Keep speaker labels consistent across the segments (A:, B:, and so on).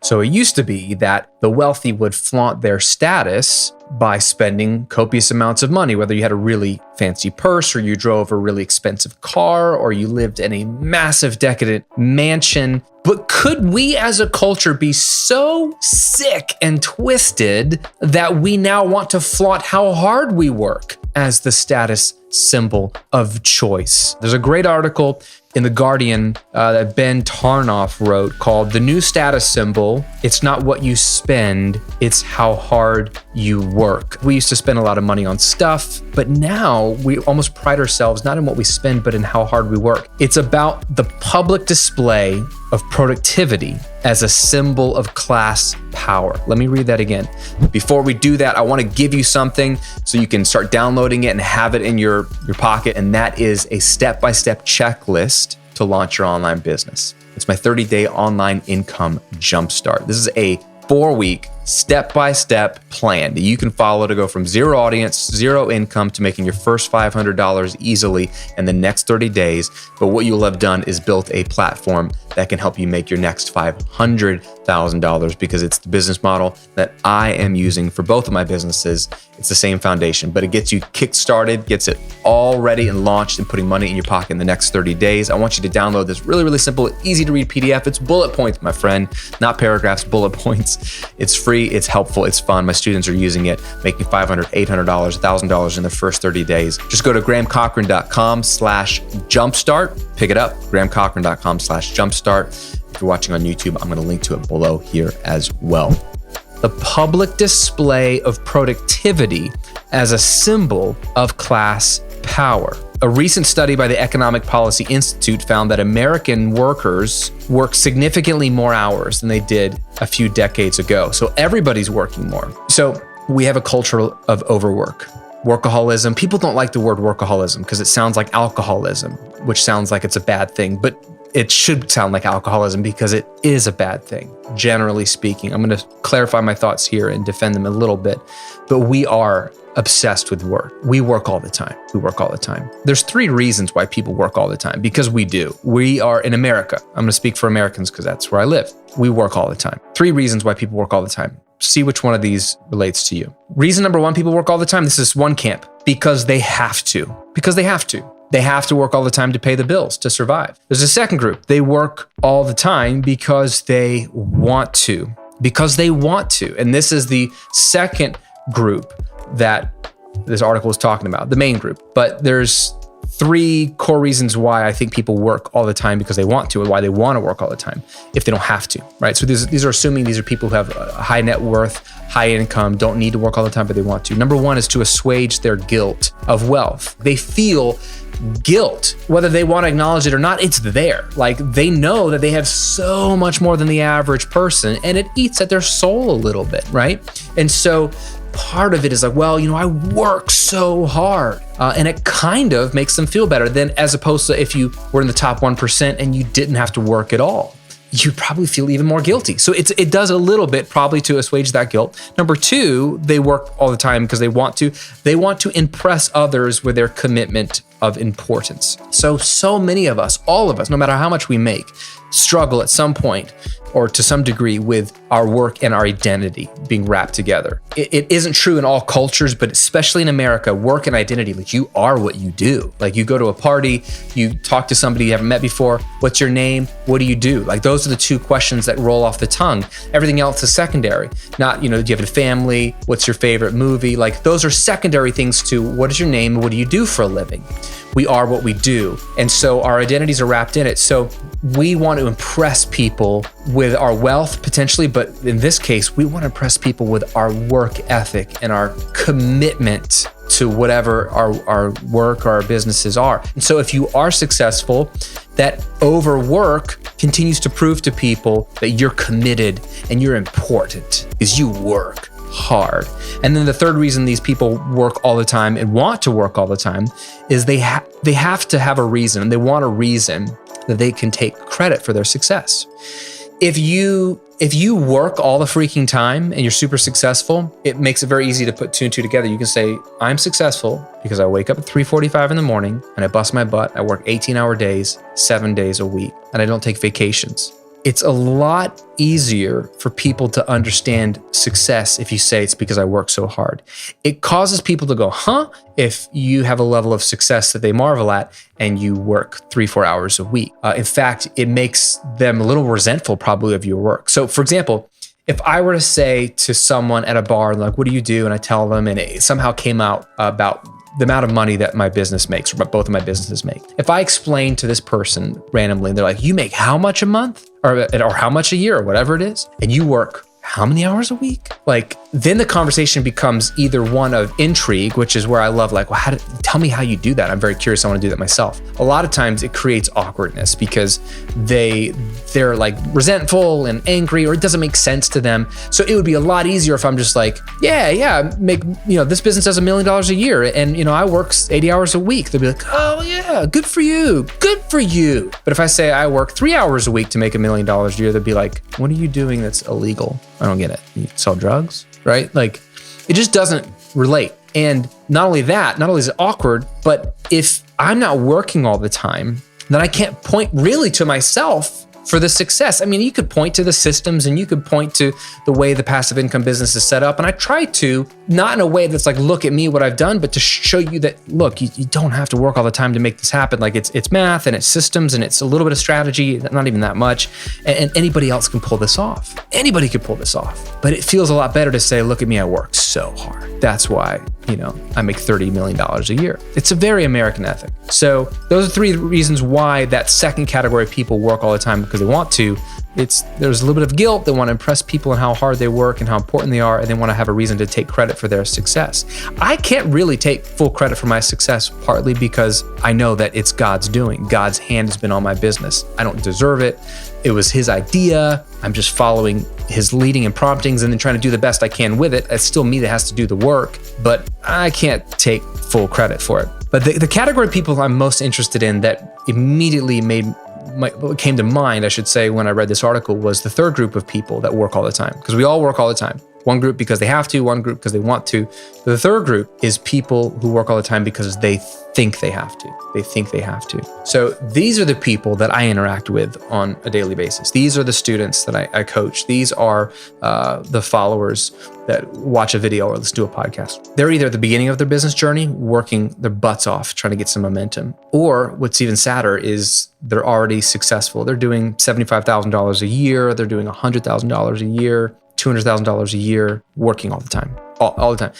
A: So it used to be that the wealthy would flaunt their status by spending copious amounts of money, whether you had a really fancy purse or you drove a really expensive car or you lived in a massive decadent mansion. But could we as a culture be so sick and twisted that we now want to flaunt how hard we work as the status symbol of choice? There's a great article in The Guardian that Ben Tarnoff wrote called "The New Status Symbol. It's not what you spend, it's how hard you work." We used to spend a lot of money on stuff, but now we almost pride ourselves not in what we spend, but in how hard we work. It's about the public display of productivity as a symbol of class power. Let me read that again. Before we do that, I want to give you something so you can start downloading it and have it in your pocket. And that is a step-by-step checklist to launch your online business. It's my 30-day online income jumpstart. This is a 4-week step-by-step plan that you can follow to go from zero audience, zero income to making your first $500 easily in the next 30 days. But what you'll have done is built a platform that can help you make your next $500,000 because it's the business model that I am using for both of my businesses. It's the same foundation, but it gets you kick-started, gets it all ready and launched and putting money in your pocket in the next 30 days. I want you to download this really, really simple, easy to read PDF. It's bullet points, my friend, not paragraphs, bullet points. It's free, it's helpful, it's fun. My students are using it, making $500, $800, $1,000 in the first 30 days. Just go to grahamcochrane.com/jumpstart. Pick it up, grahamcochrane.com/jumpstart. If you're watching on YouTube, I'm going to link to it below here as well. The public display of productivity as a symbol of class power. A recent study by the Economic Policy Institute found that American workers work significantly more hours than they did a few decades ago. So everybody's working more. So we have a culture of overwork. Workaholism. People don't like the word workaholism because it sounds like alcoholism, which sounds like it's a bad thing, but it should sound like alcoholism because it is a bad thing, generally speaking. I'm going to clarify my thoughts here and defend them a little bit, but we are obsessed with work. We work all the time. We work all the time. There's 3 reasons why people work all the time, because we do. We are in America. I'm going to speak for Americans because that's where I live. We work all the time. 3 reasons why people work all the time. See which one of these relates to you. Reason number 1, people work all the time. This is one camp, because they have to. Because they have to. They have to work all the time to pay the bills, to survive. There's a second group. They work all the time because they want to. Because they want to. And this is the second group that this article is talking about, the main group. But there's 3 core reasons why I think people work all the time because they want to, and why they want to work all the time if they don't have to, right? So these are assuming these are people who have a high net worth, high income, don't need to work all the time, but they want to. Number 1 is to assuage their guilt of wealth. They feel guilt, whether they want to acknowledge it or not, it's there. Like, they know that they have so much more than the average person, and it eats at their soul a little bit, right? And so part of it is like, well, I work so hard. And it kind of makes them feel better than as opposed to if you were in the top 1% and you didn't have to work at all. You'd probably feel even more guilty. So it does a little bit probably to assuage that guilt. Number 2, they work all the time because they want to. They want to impress others with their commitment of importance. So many of us, all of us, no matter how much we make, struggle at some point or to some degree with our work and our identity being wrapped together. It isn't true in all cultures, but especially in America, work and identity, like, you are what you do. Like, you go to a party, you talk to somebody you haven't met before, what's your name? What do you do? Like, those are the 2 questions that roll off the tongue. Everything else is secondary. Not, do you have a family? What's your favorite movie? Like, those are secondary things to what is your name and what do you do for a living? We are what we do. And so our identities are wrapped in it. So we want to impress people with our wealth potentially, but in this case, we want to impress people with our work ethic and our commitment to whatever our work or our businesses are. And so if you are successful, that overwork continues to prove to people that you're committed and you're important because you work hard. And then the third reason these people work all the time and want to work all the time is they have to have a reason. They want a reason that they can take credit for their success. If you work all the freaking time and you're super successful, it makes it very easy to put 2 and 2 together. You can say, I'm successful because I wake up at 3:45 in the morning and I bust my butt. I work 18-hour days, 7 days a week, and I don't take vacations. It's a lot easier for people to understand success if you say it's because I work so hard. It causes people to go, huh? If you have a level of success that they marvel at and you work 3-4 hours a week. In fact, it makes them a little resentful probably of your work. So for example, if I were to say to someone at a bar, like, what do you do? And I tell them, and it somehow came out about the amount of money that my business makes, or both of my businesses make. If I explain to this person randomly, and they're like, you make how much a month or how much a year or whatever it is, and you work how many hours a week? Like, then the conversation becomes either one of intrigue, which is where I love, like, well, tell me how you do that. I'm very curious. I want to do that myself. A lot of times it creates awkwardness because they're like resentful and angry, or it doesn't make sense to them. So it would be a lot easier if I'm just like, yeah, make, this business does $1 million a year, and I work 80 hours a week. They'll be like, oh yeah, good for you. But if I say I work 3 hours a week to make $1 million a year, they'll be like, what are you doing that's illegal? I don't get it. You sell drugs, right? Like, it just doesn't relate. And not only is it awkward, but if I'm not working all the time, then I can't point really to myself for the success. I mean, you could point to the systems and you could point to the way the passive income business is set up. And I try to, not in a way that's like, look at me, what I've done, but to show you that, look, you don't have to work all the time to make this happen. Like, it's math and it's systems and it's a little bit of strategy, not even that much. And anybody else can pull this off. Anybody could pull this off. But it feels a lot better to say, look at me, I work so hard. That's why, I make $30 million a year. It's a very American ethic. So those are 3 reasons why that second category of people work all the time, because they want to. There's a little bit of guilt. They want to impress people and how hard they work and how important they are, and they want to have a reason to take credit for their success. I can't really take full credit for my success, partly because I know that it's God's doing. God's hand has been on my business. I don't deserve it. It was His idea. I'm just following His leading and promptings and then trying to do the best I can with it. It's still me that has to do the work, but I can't take full credit for it. But the category of people I'm most interested in that immediately came to mind, I should say, when I read this article, was the third group of people that work all the time, because we all work all the time. One group because they have to, one group because they want to. The third group is people who work all the time because they think they have to. So these are the people that I interact with on a daily basis. These are the students that I coach. These are the followers that watch a video or listen to a podcast. They're either at the beginning of their business journey, working their butts off, trying to get some momentum, or what's even sadder is they're already successful. They're doing $75,000 a year. They're doing $100,000 a year. $200,000 a year, working all the time, all the time.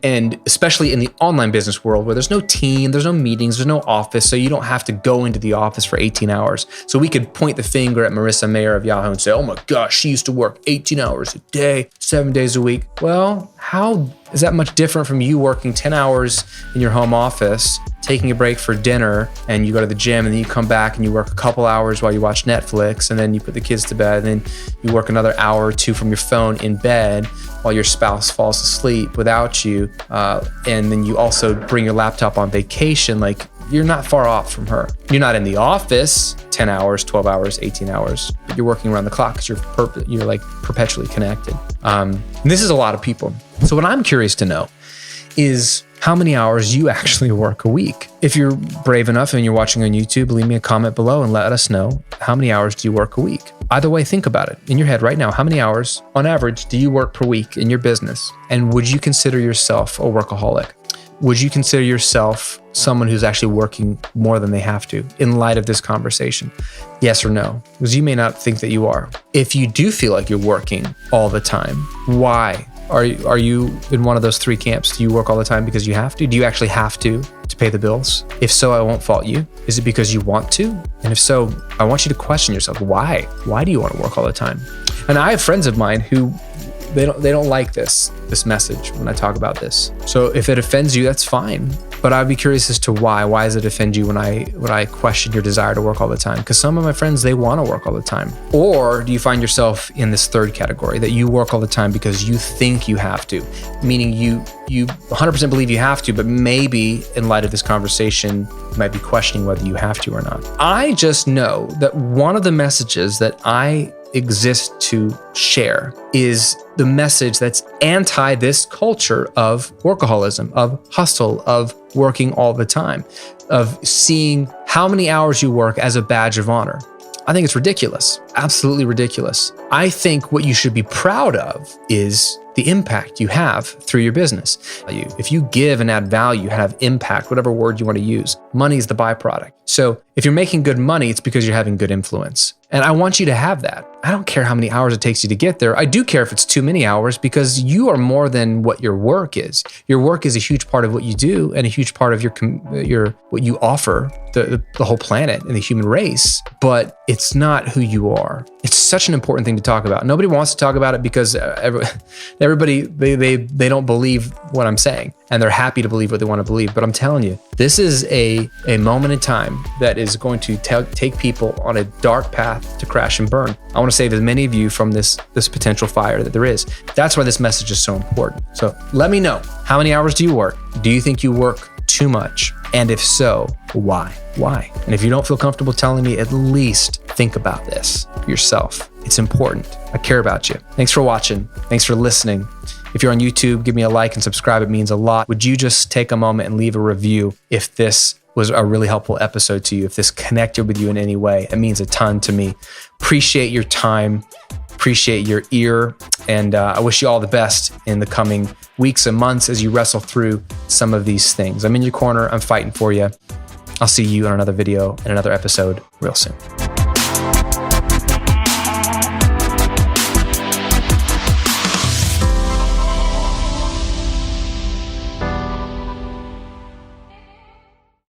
A: And especially in the online business world where there's no team, there's no meetings, there's no office. So you don't have to go into the office for 18 hours. So we could point the finger at Marissa Mayer of Yahoo and say, oh my gosh, she used to work 18 hours a day, 7 days a week. Well, how is that much different from you working 10 hours in your home office, taking a break for dinner, and you go to the gym, and then you come back and you work a couple hours while you watch Netflix, and then you put the kids to bed, and then you work another hour or 2 from your phone in bed while your spouse falls asleep without you, and then you also bring your laptop on vacation. Like, you're not far off from her. You're not in the office 10 hours, 12 hours, 18 hours, but you're working around the clock because you're like perpetually connected. And this is a lot of people. So what I'm curious to know is how many hours you actually work a week. If you're brave enough and you're watching on YouTube, leave me a comment below and let us know, how many hours do you work a week? Either way, think about it in your head right now. How many hours on average do you work per week in your business? And would you consider yourself a workaholic? Would you consider yourself someone who's actually working more than they have to in light of this conversation? Yes or no? Because you may not think that you are. If you do feel like you're working all the time, why? Are you in one of those 3 camps? Do you work all the time because you have to? Do you actually have to pay the bills? If so, I won't fault you. Is it because you want to? And if so, I want you to question yourself. Why? Why do you want to work all the time? And I have friends of mine who they don't like this message when I talk about this. So if it offends you, that's fine. But I'd be curious as to why. Why does it offend you when I question your desire to work all the time? Because some of my friends, they want to work all the time. Or do you find yourself in this third category, that you work all the time because you think you have to, meaning you 100% believe you have to, but maybe in light of this conversation, you might be questioning whether you have to or not. I just know that one of the messages that I exist to share is the message that's anti this culture of workaholism, of hustle, of working all the time, of seeing how many hours you work as a badge of honor. I think it's ridiculous. absolutely ridiculous. I think what you should be proud of is the impact you have through your business. If you give and add value, have impact, whatever word you want to use, money is the byproduct. So if you're making good money, it's because you're having good influence. And I want you to have that. I don't care how many hours it takes you to get there. I do care if it's too many hours, because you are more than what your work is. Your work is a huge part of what you do and a huge part of your what you offer the whole planet and the human race, but it's not who you are. It's such an important thing to talk about. Nobody wants to talk about it because everybody, they don't believe what I'm saying, and they're happy to believe what they want to believe. But I'm telling you, this is a moment in time that is going to take people on a dark path to crash and burn. I want to save as many of you from this potential fire that there is. That's why this message is so important. So let me know, how many hours do you work? Do you think you work too much? And if so, why? Why? And if you don't feel comfortable telling me, at least think about this yourself. It's important. I care about you. Thanks for watching. Thanks for listening. If you're on YouTube, give me a like and subscribe. It means a lot. Would you just take a moment and leave a review if this was a really helpful episode to you, if this connected with you in any way? It means a ton to me. Appreciate your time. Appreciate your ear. And I wish you all the best in the coming weeks and months as you wrestle through some of these things. I'm in your corner. I'm fighting for you. I'll see you in another video and another episode real soon.